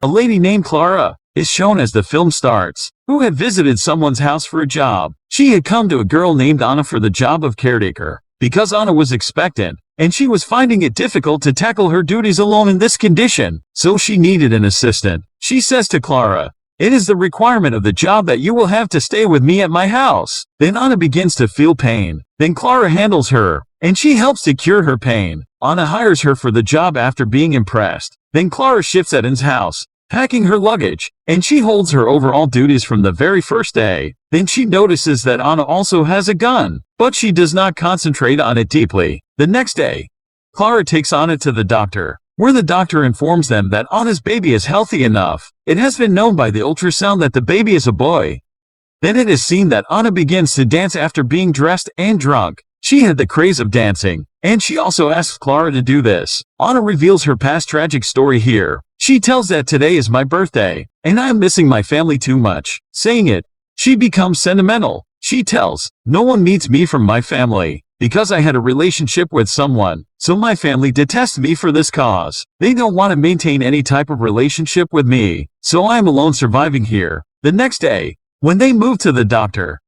A lady named Clara is shown as the film starts, who had visited someone's house for a job. She had come to a girl named Anna for the job of caretaker, because Anna was expectant, and she was finding it difficult to tackle her duties alone in this condition, so she needed an assistant. She says to Clara, "It is the requirement of the job that you will have to stay with me at my house." Then Anna begins to feel pain. Then Clara handles her, and she helps to cure her pain. Anna hires her for the job after being impressed. Then Clara shifts at Anna's house, packing her luggage, and she holds her overall duties from the very first day. Then she notices that Anna also has a gun, but she does not concentrate on it deeply. The next day, Clara takes Anna to the doctor, where the doctor informs them that Anna's baby is healthy enough. It has been known by the ultrasound that the baby is a boy. Then it is seen that Anna begins to dance after being dressed and drunk. She had the craze of dancing, and she also asks Clara to do this. Anna reveals her past tragic story here. She tells that today is my birthday, and I am missing my family too much. Saying it, she becomes sentimental. She tells, "No one needs me from my family, because I had a relationship with someone, so my family detests me for this cause. They don't want to maintain any type of relationship with me, so I am alone surviving here." The next day, when they move to the doctor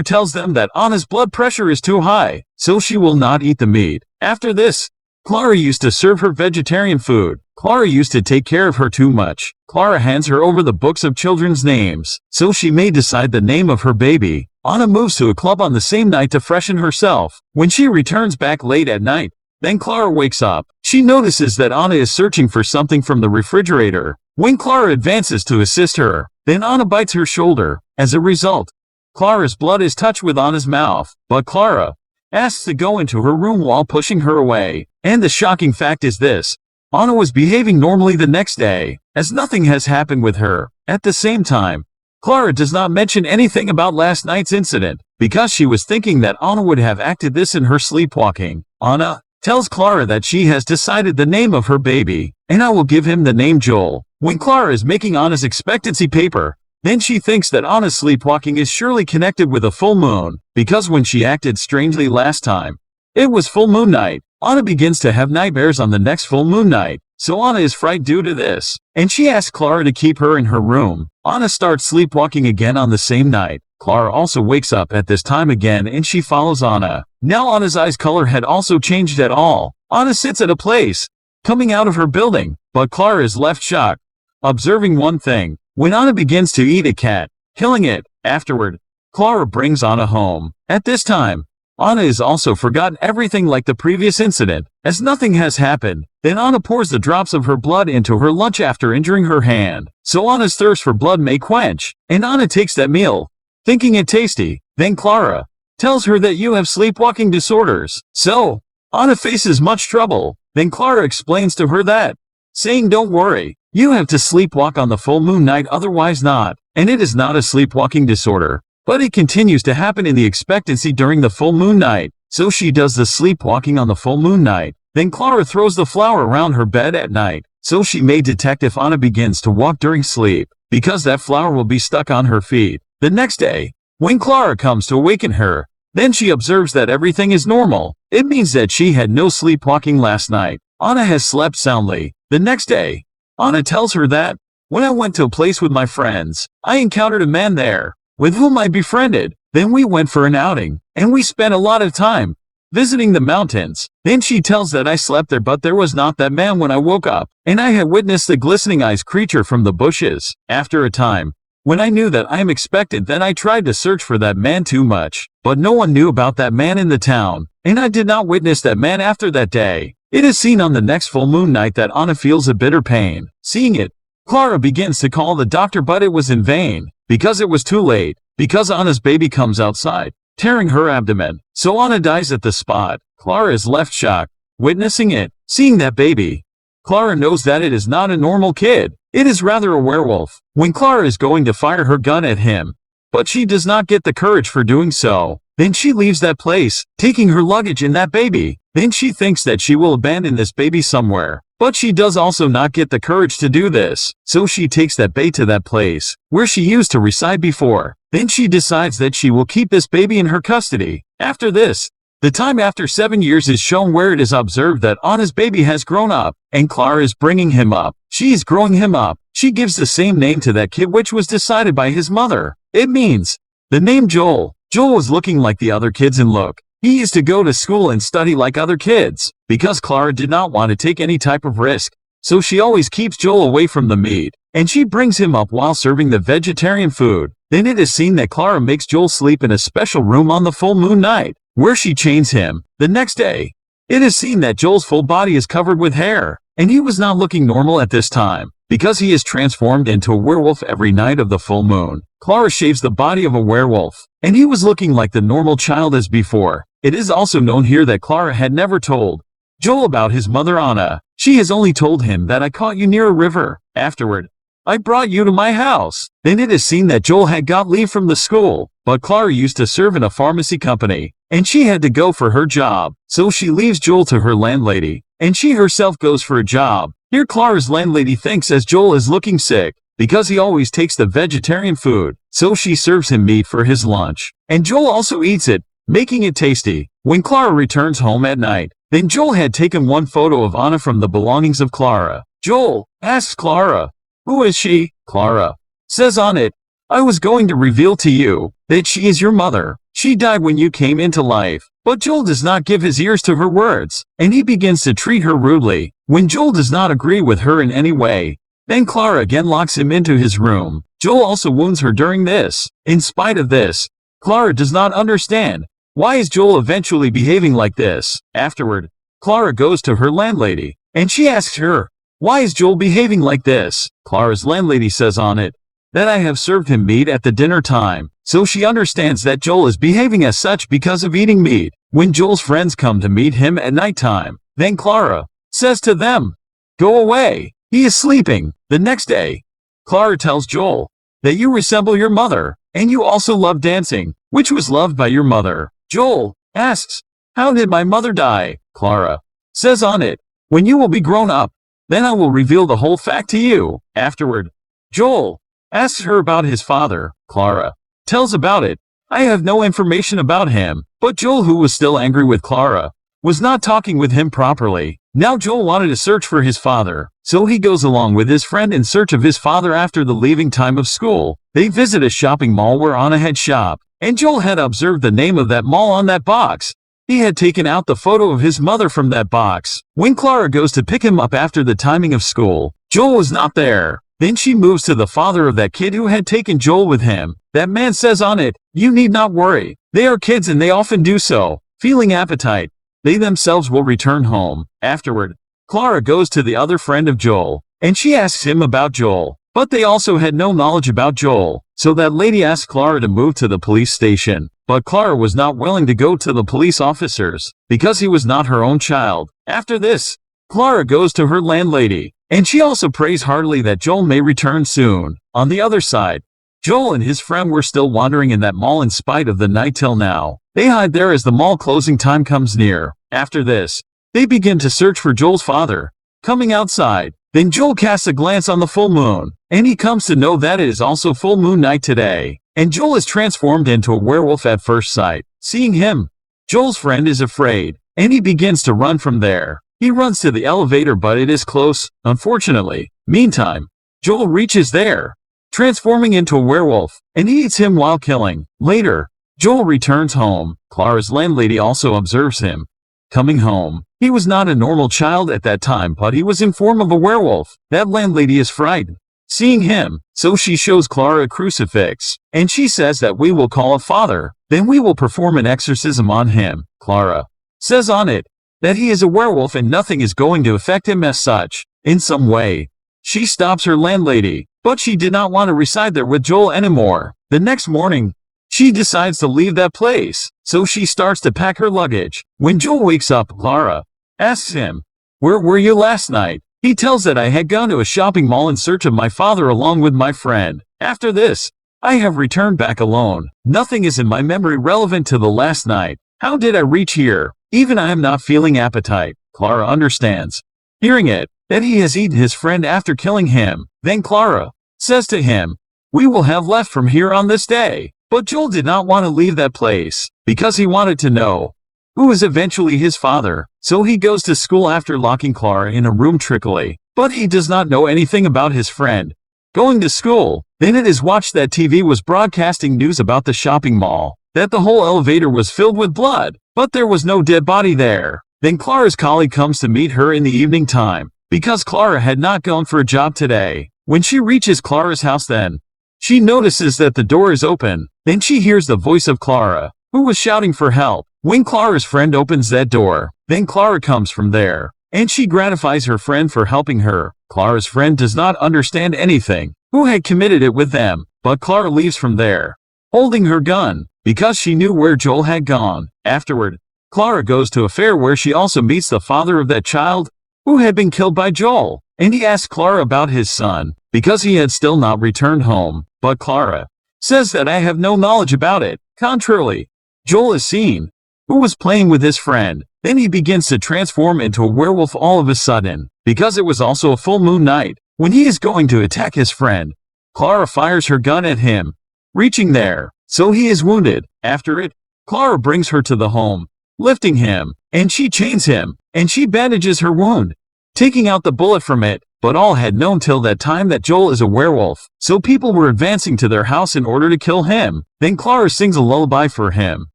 tells them that Anna's blood pressure is too high, so she will not eat the meat. After this, Clara used to serve her vegetarian food. Clara used to take care of her too much. Clara hands her over the books of children's names, so she may decide the name of her baby. Anna moves to a club on the same night to freshen herself. When she returns back late at night, then Clara wakes up. She notices that Anna is searching for something from the refrigerator. When Clara advances to assist her, then Anna bites her shoulder. As a result, Clara's blood is touched with Anna's mouth, but Clara asks to go into her room while pushing her away. And the shocking fact is this: Anna was behaving normally the next day, as nothing has happened with her. At the same time, Clara does not mention anything about last night's incident, because she was thinking that Anna would have acted this in her sleepwalking. Anna tells Clara that she has decided the name of her baby, and I will give him the name Joel. When Clara is making Anna's expectancy paper, then she thinks that Anna's sleepwalking is surely connected with a full moon, because when she acted strangely last time, it was full moon night. Anna begins to have nightmares on the next full moon night, so Anna is frightened due to this, and she asks Clara to keep her in her room. Anna starts sleepwalking again on the same night. Clara also wakes up at this time again and she follows Anna. Now Anna's eyes color had also changed at all. Anna sits at a place, coming out of her building, but Clara is left shocked, observing one thing. When Anna begins to eat a cat, killing it, afterward, Clara brings Anna home. At this time, Anna is also forgotten everything like the previous incident, as nothing has happened. Then Anna pours the drops of her blood into her lunch after injuring her hand, so Anna's thirst for blood may quench, and Anna takes that meal, thinking it tasty. Then Clara tells her that you have sleepwalking disorders, so Anna faces much trouble. Then Clara explains to her that, saying don't worry, you have to sleepwalk on the full moon night, otherwise not, and it is not a sleepwalking disorder, but it continues to happen in the expectancy during the full moon night, so she does the sleepwalking on the full moon night. Then Clara throws the flower around her bed at night, so she may detect if Anna begins to walk during sleep, because that flower will be stuck on her feet. The next day, when Clara comes to awaken her, then she observes that everything is normal. It means that she had no sleepwalking last night. Anna has slept soundly. The next day, Anna tells her that, when I went to a place with my friends, I encountered a man there, with whom I befriended. Then we went for an outing, and we spent a lot of time visiting the mountains. Then she tells that I slept there, but there was not that man when I woke up, and I had witnessed the glistening eyes creature from the bushes. After a time, when I knew that I am expected, then I tried to search for that man too much, but no one knew about that man in the town, and I did not witness that man after that day. It is seen on the next full moon night that Anna feels a bitter pain. Seeing it, Clara begins to call the doctor, but it was in vain, because it was too late, because Anna's baby comes outside, tearing her abdomen, so Anna dies at the spot. Clara is left shocked, witnessing it. Seeing that baby, Clara knows that it is not a normal kid, it is rather a werewolf. When Clara is going to fire her gun at him, but she does not get the courage for doing so, then she leaves that place, taking her luggage and that baby. Then she thinks that she will abandon this baby somewhere, but she does also not get the courage to do this, so she takes that baby to that place, where she used to reside before. Then she decides that she will keep this baby in her custody. After this, the time after 7 years is shown, where it is observed that Anna's baby has grown up, and Clara is bringing him up. She is growing him up. She gives the same name to that kid which was decided by his mother. It means the name Joel. Joel was looking like the other kids in look. He used to go to school and study like other kids, because Clara did not want to take any type of risk. So she always keeps Joel away from the meat, and she brings him up while serving the vegetarian food. Then it is seen that Clara makes Joel sleep in a special room on the full moon night, where she chains him. The next day, it is seen that Joel's full body is covered with hair, and he was not looking normal at this time, because he is transformed into a werewolf every night of the full moon. Clara shaves the body of a werewolf, and he was looking like the normal child as before. It is also known here that Clara had never told Joel about his mother Anna. She has only told him that I caught you near a river. Afterward, I brought you to my house. Then it is seen that Joel had got leave from the school, but Clara used to serve in a pharmacy company, and she had to go for her job. So she leaves Joel to her landlady, and she herself goes for a job. Here Clara's landlady thinks as Joel is looking sick, because he always takes the vegetarian food, so she serves him meat for his lunch. And Joel also eats it, making it tasty. When Clara returns home at night, then Joel had taken one photo of Anna from the belongings of Clara. Joel asks Clara, "Who is she?" Clara says on it, "I was going to reveal to you that she is your mother. She died when you came into life." But Joel does not give his ears to her words, and he begins to treat her rudely. When Joel does not agree with her in any way, then Clara again locks him into his room. Joel also wounds her during this. In spite of this, Clara does not understand. Why is Joel eventually behaving like this? Afterward, Clara goes to her landlady, and she asks her, "Why is Joel behaving like this?" Clara's landlady says on it, that I have served him meat at the dinner time, so she understands that Joel is behaving as such because of eating meat. When Joel's friends come to meet him at night time, then Clara says to them, "Go away, he is sleeping." The next day, Clara tells Joel that you resemble your mother, and you also love dancing, which was loved by your mother. Joel asks, "How did my mother die?" Clara says on it, "When you will be grown up, then I will reveal the whole fact to you." Afterward, Joel asks her about his father. Clara tells about it. I have no information about him, but Joel, who was still angry with Clara, was not talking with him properly. Now Joel wanted to search for his father, so he goes along with his friend in search of his father. After the leaving time of school, they visit a shopping mall where Anna had shopped, and Joel had observed the name of that mall on that box. He had taken out the photo of his mother from that box. When Clara goes to pick him up after the timing of school, Joel was not there. Then she moves to the father of that kid who had taken Joel with him. That man says on it, "You need not worry. They are kids and they often do so. Feeling appetite, they themselves will return home." Afterward, Clara goes to the other friend of Joel, and she asks him about Joel. But they also had no knowledge about Joel, so that lady asked Clara to move to the police station. But Clara was not willing to go to the police officers, because he was not her own child. After this, Clara goes to her landlady, and she also prays heartily that Joel may return soon. On the other side, Joel and his friend were still wandering in that mall in spite of the night till now. They hide there as the mall closing time comes near. After this, they begin to search for Joel's father. Coming outside, then Joel casts a glance on the full moon, and he comes to know that it is also full moon night today. And Joel is transformed into a werewolf at first sight. Seeing him, Joel's friend is afraid, and he begins to run from there. He runs to the elevator, but it is close, unfortunately. Meantime, Joel reaches there, transforming into a werewolf, and he eats him while killing. Later, Joel returns home. Clara's landlady also observes him coming home. He was not a normal child at that time, but he was in form of a werewolf. That landlady is frightened seeing him, so she shows Clara a crucifix, and she says that we will call a father, then we will perform an exorcism on him. Clara says on it that he is a werewolf and nothing is going to affect him as such. In some way, she stops her landlady, but she did not want to reside there with Joel anymore. The next morning, she decides to leave that place, so she starts to pack her luggage. When Joel wakes up, Clara asks him, "Where were you last night?" He tells that I had gone to a shopping mall in search of my father along with my friend. After this, I have returned back alone. Nothing is in my memory relevant to the last night. How did I reach here? Even I am not feeling appetite. Clara understands, hearing it, that he has eaten his friend after killing him. Then Clara says to him, "We will have left from here on this day." But Joel did not want to leave that place, because he wanted to know who was eventually his father. So he goes to school after locking Clara in a room trickily. but he does not know anything about his friend going to school. Then it is watched that TV was broadcasting news about the shopping mall, that the whole elevator was filled with blood, but there was no dead body there. Then Clara's colleague comes to meet her in the evening time, because Clara had not gone for a job today. When she reaches Clara's house then, she notices that the door is open. Then she hears the voice of Clara, who was shouting for help. When Clara's friend opens that door, then Clara comes from there, and she gratifies her friend for helping her. Clara's friend does not understand anything, who had committed it with them, but Clara leaves from there, holding her gun, because she knew where Joel had gone. Afterward, Clara goes to a fair where she also meets the father of that child, who had been killed by Joel, and he asks Clara about his son, because he had still not returned home, but Clara says that I have no knowledge about it. Contrarily, Joel is seen, who was playing with his friend. Then he begins to transform into a werewolf all of a sudden, because it was also a full moon night. When he is going to attack his friend, Clara fires her gun at him, reaching there, so he is wounded. After it, Clara brings her to the home, lifting him, and she chains him, and she bandages her wound, taking out the bullet from it. But all had known till that time that Joel is a werewolf, so people were advancing to their house in order to kill him. Then Clara sings a lullaby for him,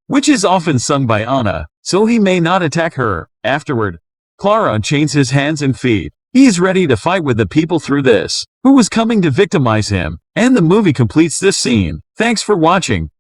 which is often sung by Anna, so he may not attack her. Afterward, Clara unchains his hands and feet. He is ready to fight with the people through this, who was coming to victimize him, and the movie completes this scene. Thanks for watching.